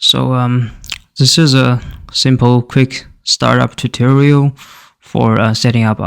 This is a simple, quick startup tutorial for setting up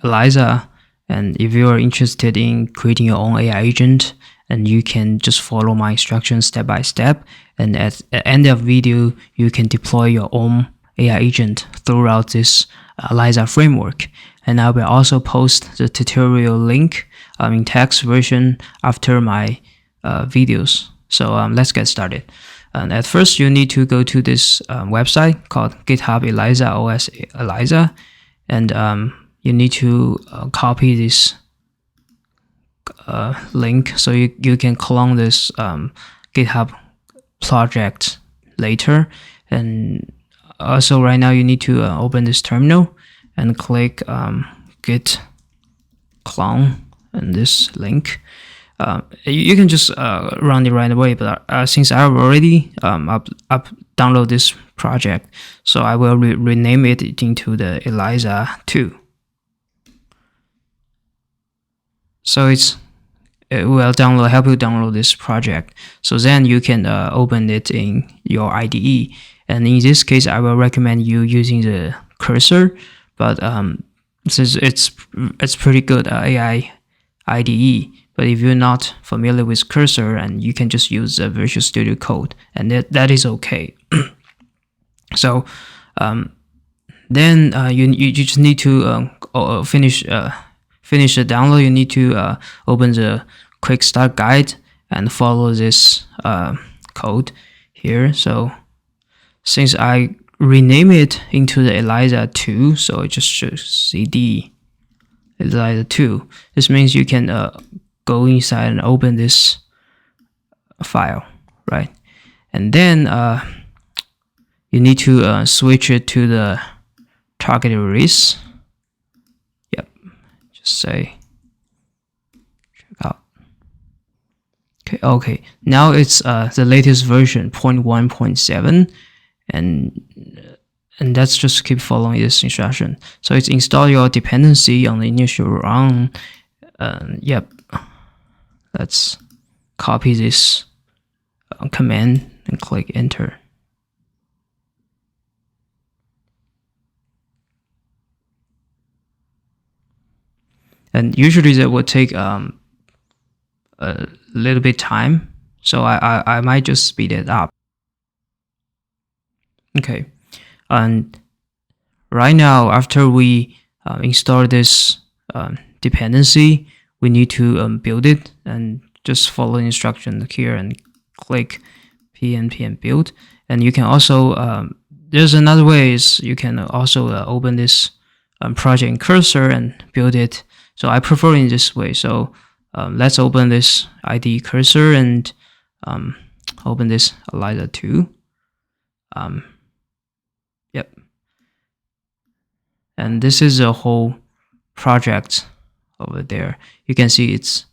Eliza. And if you are interested in creating your own AI agent, and you can just follow my instructions step by step. And at the end of the video, you can deploy your own AI agent throughout this Eliza framework. And I will also post the tutorial link in text version after my videos. So let's get started. And at first, you need to go to this website called GitHub Eliza OS Eliza, and you need to copy this link so you can clone this GitHub project later. And also, right now, you need to open this terminal and click git clone and this link. You can just run it right away, but since I already download this project, so I will rename it into the Eliza 2. So it will help you download this project. So then you can open it in your IDE. And in this case, I will recommend you using the cursor, but since it's pretty good AI IDE. But if you're not familiar with cursor, and you can just use the Visual Studio Code, and that is okay. So then you just need to finish the download. You need to open the quick start guide and follow this code here. So since I rename it into the Eliza 2, so it just shows cd Eliza 2. This means you can go inside and open this file, right? And then you need to switch it to the target release. Yep, just say check out. Okay. Now it's the latest version 0.1.7, and let's just keep following this instruction. So it's install your dependency on the initial run. Yep. Let's copy this command and click enter. And usually that will take a little bit time, so I might just speed it up. Okay, and right now, after we install this dependency, we need to build it, and just follow the instruction here and click npm build. And you can also there's another way is you can also open this project in cursor and build it. So I prefer in this way. So let's open this IDE cursor and open this Eliza 2. Yep. And this is a whole project over there. You can see its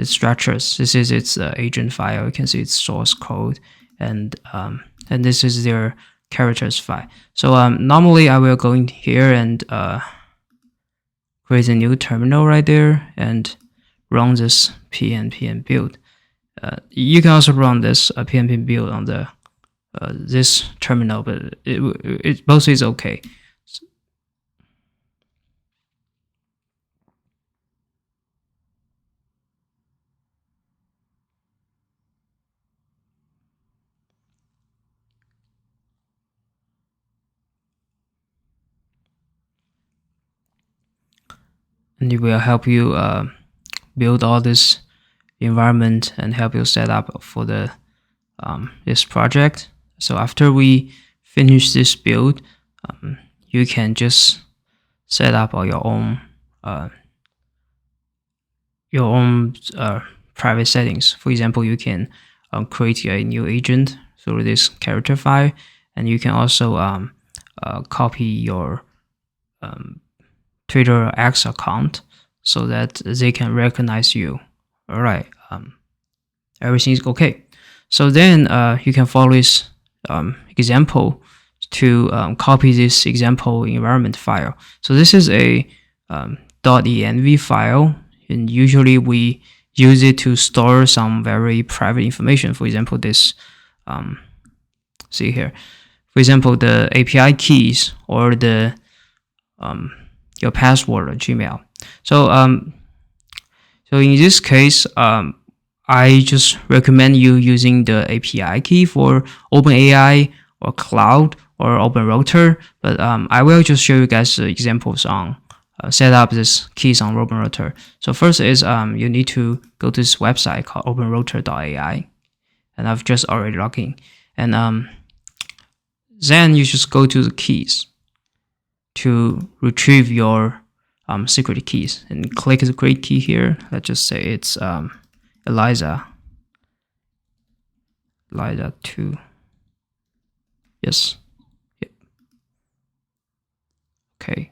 structures. This is its agent file. You can see its source code, and this is their characters file. So normally I will go in here and create a new terminal right there and run this npm build. You can also run this npm build on the this terminal, but it both is okay. And it will help you build all this environment and help you set up for the this project. So after we finish this build, you can just set up all your own private settings. For example, you can create a new agent through this character file, and you can also copy your Twitter X account so that they can recognize you. All right, everything is okay. So then you can follow this example to copy this example environment file. So this is a .env file, and usually we use it to store some very private information. For example, this see here. For example, the API keys or the your password or Gmail. So so in this case, I just recommend you using the API key for OpenAI or Cloud or OpenRouter. But I will just show you guys examples on set up these keys on OpenRouter. So first is you need to go to this website called openrouter.ai, and I've just already logged in. And then you just go to the keys to retrieve your secret keys and click the create key here. Let's just say it's Eliza 2. Yes. Yep. Okay.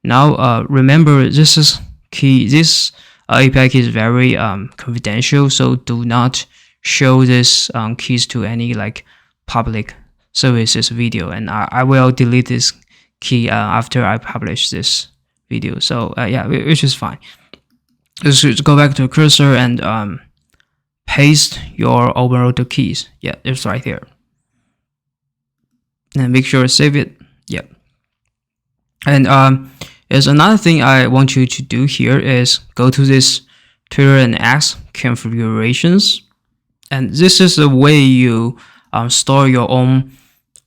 Now remember, this is key. This API key is very confidential, so do not show this keys to any like public services video. And I will delete this key after I publish this video. So yeah, which is fine. Just go back to the cursor and paste your OpenRouter keys. Yeah, it's right here. And make sure to save it. Yep. And there's another thing I want you to do here is go to this Twitter and X configurations. And this is the way you store your own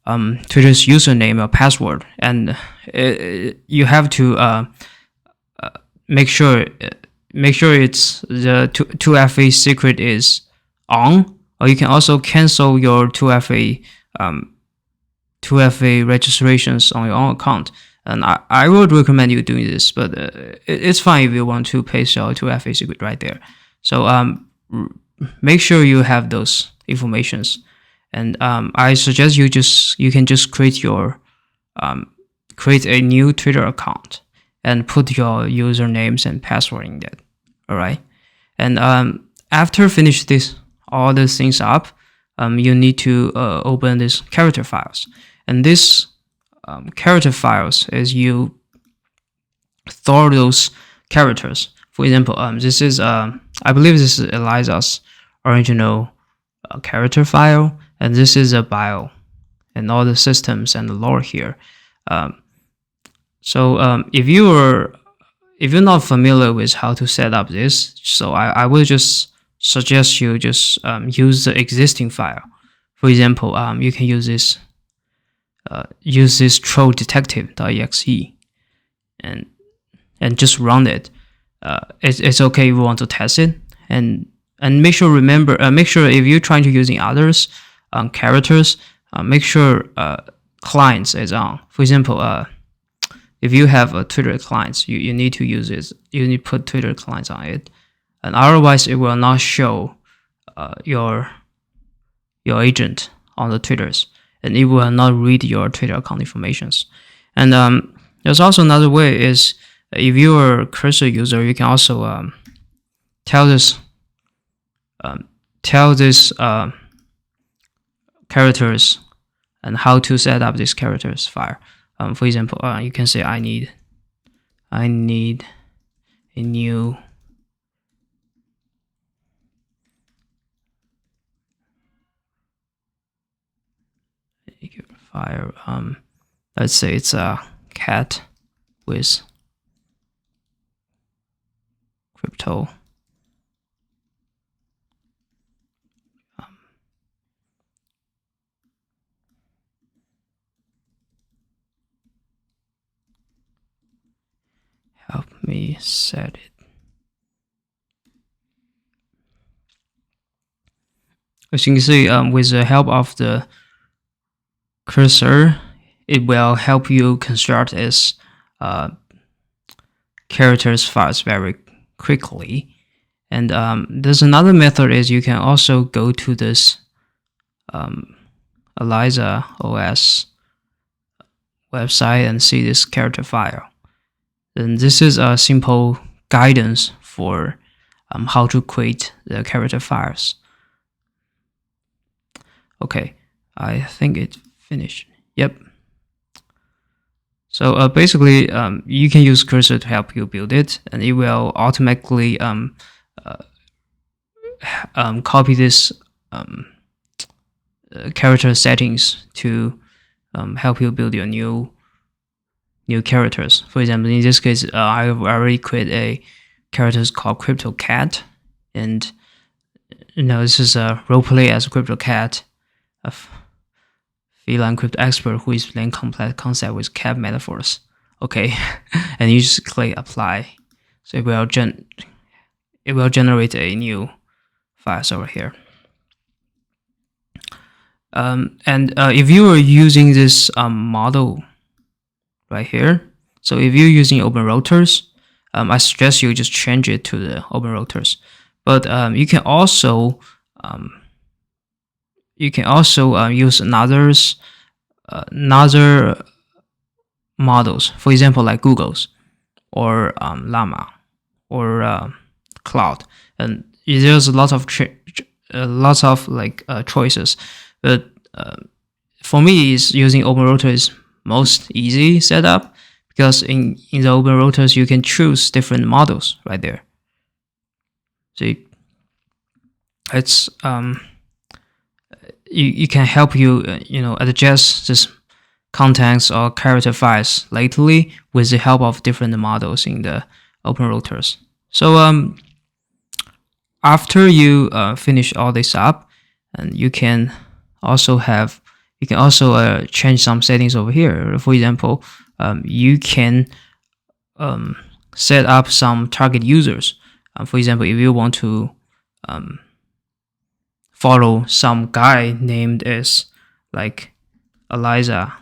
Twitter's username or password. And you have to make sure it's the 2FA secret is on, or you can also cancel your 2FA registrations on your own account. And I would recommend you doing this, but it's fine if you want to paste your 2FA secret right there. So make sure you have those informations. And I suggest you can just create a new Twitter account and put your usernames and password in that. All right. And after finish all these things up, you need to open these character files. And this character files is you store those characters. For example, this is I believe this is Eliza's original character file, and this is a bio and all the systems and the lore here. So if you're not familiar with how to set up this, so I will just suggest you just use the existing file. For example, you can use this troll detective.exe and just run it. It's okay if you want to test it, and make sure if you're trying to using others characters, make sure clients is on. For example, if you have a Twitter clients, you need to use this. You need to put Twitter clients on it, and otherwise it will not show your agent on the Twitters, and it will not read your Twitter account informations. And there's also another way is if you're a cursor user, you can also tell this characters and how to set up this characters file. For example, you can say I need a new file. Let's say it's a cat with crypto. Help me set it. As you can see, with the help of the cursor, it will help you construct its characters files very quickly. And there's another method is you can also go to this Eliza OS website and see this character file. And this is a simple guidance for how to create the character files. Okay, I think it finished. Yep. So basically, you can use cursor to help you build it, and it will automatically copy this character settings to help you build your new characters. For example, in this case, I've already created a characters called Crypto Cat, and this is a roleplay as Crypto Cat, a feline crypto expert who is playing complex concept with cat metaphors. Okay, and you just click apply, so it will generate a new files over here. And if you are using this model right here, so if you're using open rotors, I suggest you just change it to the open rotors. But you can also use another models, for example, like Google's or Llama or Cloud, and there's lots of choices. But for me, is using open rotor is most easy setup, because in the open rotors you can choose different models right there. So it's you can help you adjust this context or character files lately with the help of different models in the open rotors. So after you finish all this up, and you can also change some settings over here. For example, you can set up some target users. For example, if you want to follow some guy named as like Eliza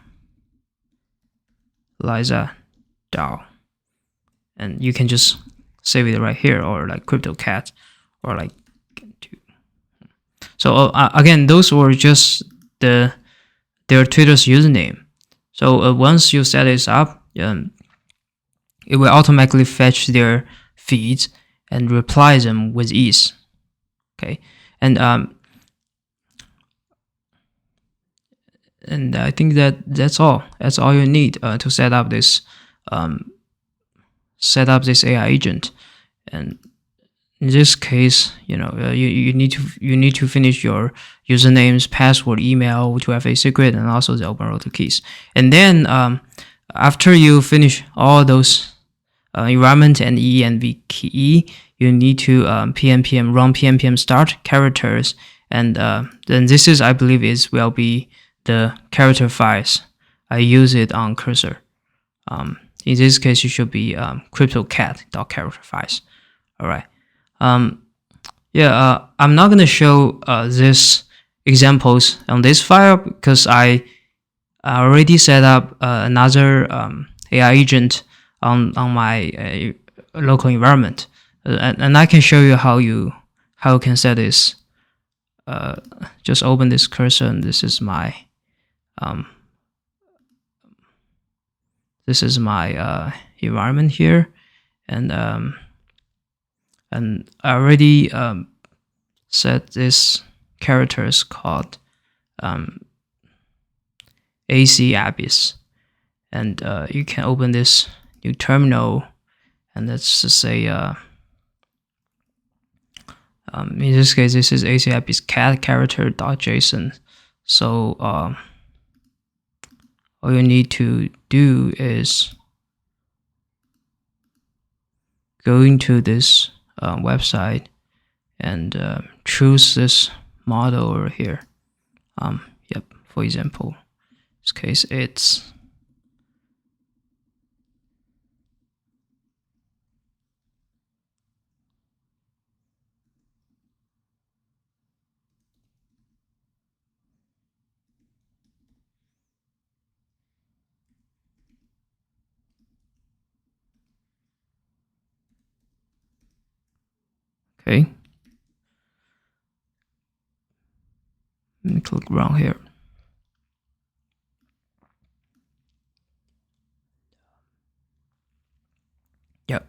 DAO, and you can just save it right here, or like Crypto Cat, or like. So again, those were just their Twitter's username. So once you set this up, it will automatically fetch their feeds and reply them with ease. Okay, and I think that's all. That's all you need to set up this AI agent. And in this case, you need to finish your usernames, password, email to have a secret, and also the open rotor keys. And then after you finish all those environment and env key, you need to run pnpm start characters, and then this is, I believe, will be the character files. I use it on cursor. In this case, it should be CryptoCat.character files. All right. I'm not gonna show these examples on this file, because I already set up another AI agent on my local environment, and I can show you how you can set this. Just open this cursor, and this is my environment here, and I already set this characters called AC Abyss, and you can open this new terminal, and let's just say in this case, this is AC Abyss cat character.json. So all you need to do is go into this website and choose this model over here. For example, in this case, it's okay. Let me click around here. Yep.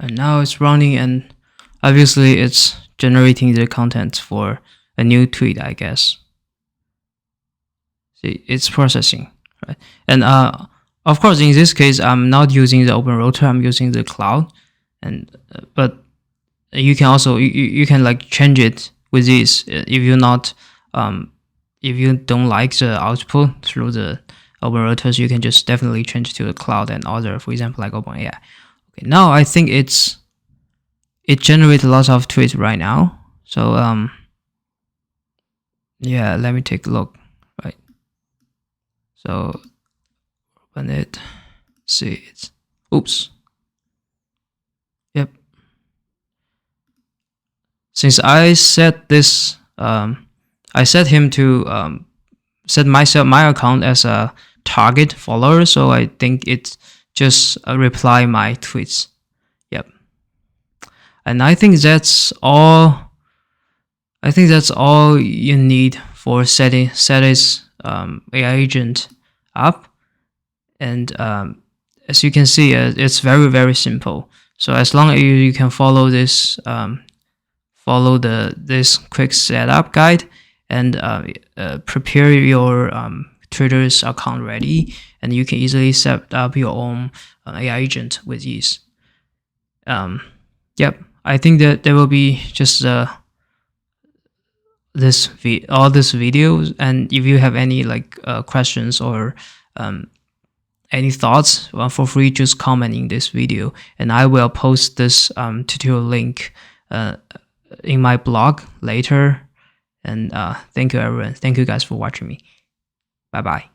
And now it's running, and obviously it's generating the content for a new tweet, I guess. See, it's processing, right? And of course, in this case, I'm not using the open rotor, I'm using the cloud. and but you can also you can like change it with this if you're not if you don't like the output through the operators, you can just definitely change to the cloud and other, for example, like OpenAI. Okay, now I think it generates lots of tweets right now. So yeah, let me take a look. Right. So open it. See it. Oops. Yep. Since I set this, I set him to set my account as a target follower, so I think it just reply my tweets. Yep. And I think that's all. I think that's all you need for setting this AI agent up. And as you can see, it's very, very simple. So as long as you can follow this this quick setup guide and prepare your Twitter's account ready, and you can easily set up your own AI agent with ease. Yep, I think that there will be just all this videos, and if you have any like questions or any thoughts, feel free to just comment in this video, and I will post this tutorial link in my blog later. And thank you everyone. Thank you guys for watching me. Bye bye.